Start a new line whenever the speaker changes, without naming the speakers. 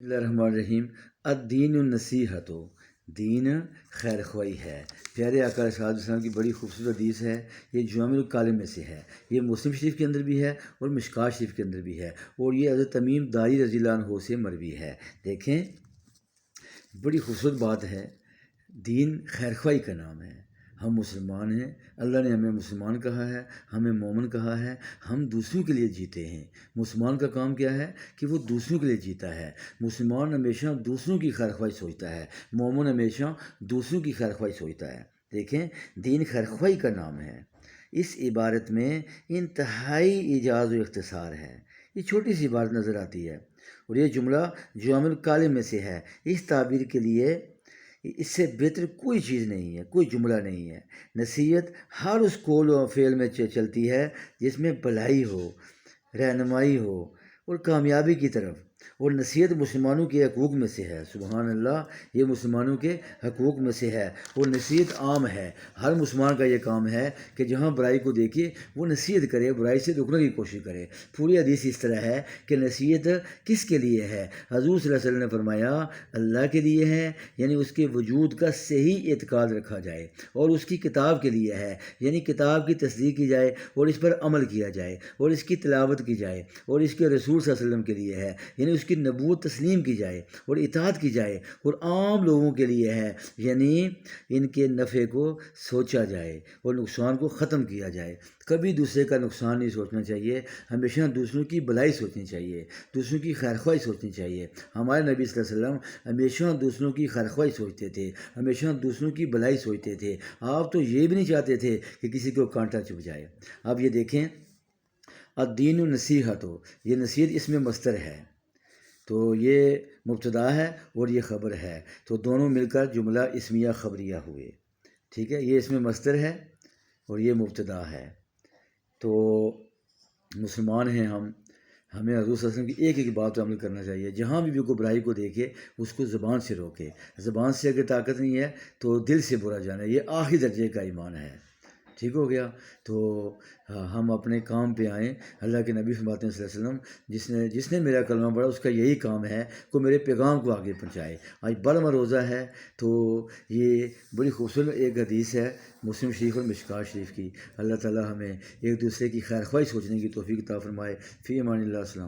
بسم اللہ الرحمن الرحیم۔ الدین النصیحت، دین خیر خواہی ہے۔ پیارے آقا صلی اللہ علیہ وسلم کی بڑی خوبصورت حدیث ہے، یہ جوامع الکلم میں سے ہے، یہ مسلم شریف کے اندر بھی ہے اور مشکوٰۃ شریف کے اندر بھی ہے، اور یہ حضرت تمیم داری رضی اللہ عنہ سے مروی ہے۔ دیکھیں بڑی خوبصورت بات ہے، دین خیر خواہی کا نام ہے۔ ہم مسلمان ہیں، اللہ نے ہمیں مسلمان کہا ہے، ہمیں مومن کہا ہے، ہم دوسروں کے لیے جیتے ہیں۔ مسلمان کا کام کیا ہے کہ وہ دوسروں کے لیے جیتا ہے۔ مسلمان ہمیشہ دوسروں کی خیر خواہی سوچتا ہے، مومن ہمیشہ دوسروں کی خیر خواہی سوچتا ہے۔ دیکھیں دین خیر خواہی کا نام ہے۔ اس عبارت میں انتہائی اعجاز و اختصار ہے۔ یہ چھوٹی سی عبارت نظر آتی ہے اور یہ جملہ جوامع الکلم میں سے ہے۔ اس تعبیر کے لیے اس سے بہتر کوئی چیز نہیں ہے، کوئی جملہ نہیں ہے۔ نصیحت ہر اس قول و فعل میں چلتی ہے جس میں بھلائی ہو، رہنمائی ہو اور کامیابی کی طرف، اور نصیحت مسلمانوں کے حقوق میں سے ہے۔ سبحان اللہ، یہ مسلمانوں کے حقوق میں سے ہے اور نصیحت عام ہے۔ ہر مسلمان کا یہ کام ہے کہ جہاں برائی کو دیکھے وہ نصیحت کرے، برائی سے روکنے کی کوشش کرے۔ پوری حدیث اس طرح ہے کہ نصیحت کس کے لیے ہے؟ حضور صلی اللہ علیہ وسلم نے فرمایا اللہ کے لیے ہے، یعنی اس کے وجود کا صحیح اعتقاد رکھا جائے، اور اس کی کتاب کے لیے ہے، یعنی کتاب کی تصدیق کی جائے اور اس پر عمل کیا جائے اور اس کی تلاوت کی جائے، اور اس کے رسول صلی اللہ علیہ وسلم کے لیے ہے، یعنی اس کی نبوت تسلیم کی جائے اور اطاعت کی جائے، اور عام لوگوں کے لیے ہے، یعنی ان کے نفع کو سوچا جائے اور نقصان کو ختم کیا جائے۔ کبھی دوسرے کا نقصان نہیں سوچنا چاہیے، ہمیشہ دوسروں کی بھلائی سوچنی چاہیے، دوسروں کی خیر خواہی سوچنی چاہیے۔ ہمارے نبی صلی اللہ علیہ وسلم ہمیشہ دوسروں کی خیر خواہی سوچتے تھے، ہمیشہ دوسروں کی بھلائی سوچتے تھے۔ آپ تو یہ بھی نہیں چاہتے تھے کہ کسی کو کانٹا چبھ جائے۔ اب یہ دیکھیں الدین النصیحت، یہ نصیحت اس میں مصدر ہے، تو یہ مبتدا ہے اور یہ خبر ہے، تو دونوں مل کر جملہ اسمیہ خبریہ ہوئے۔ ٹھیک ہے، یہ اس میں مصدر ہے اور یہ مبتدا ہے۔ تو مسلمان ہیں ہم، ہمیں حضور صلی اللہ علیہ وسلم کی ایک ایک بات پر عمل کرنا چاہیے۔ جہاں بھی کوئی برائی کو دیکھے اس کو زبان سے روکے، زبان سے اگر طاقت نہیں ہے تو دل سے برا جانا، یہ آخری درجے کا ایمان ہے۔ ٹھیک ہو گیا، تو ہم اپنے کام پہ آئیں۔ اللہ کے نبی فرماتے ہیں صلی اللہ علیہ وسلم، جس نے میرا کلمہ پڑھا اس کا یہی کام ہے کہ میرے پیغام کو آگے پہنچائے۔ آج بڑا روزہ ہے، تو یہ بڑی خوبصورت ایک حدیث ہے مسلم شریف اور مشکوٰۃ شریف کی۔ اللہ تعالیٰ ہمیں ایک دوسرے کی خیر خواہی سوچنے کی توفیق عطا فرمائے۔ فی امان اللہ، السلام۔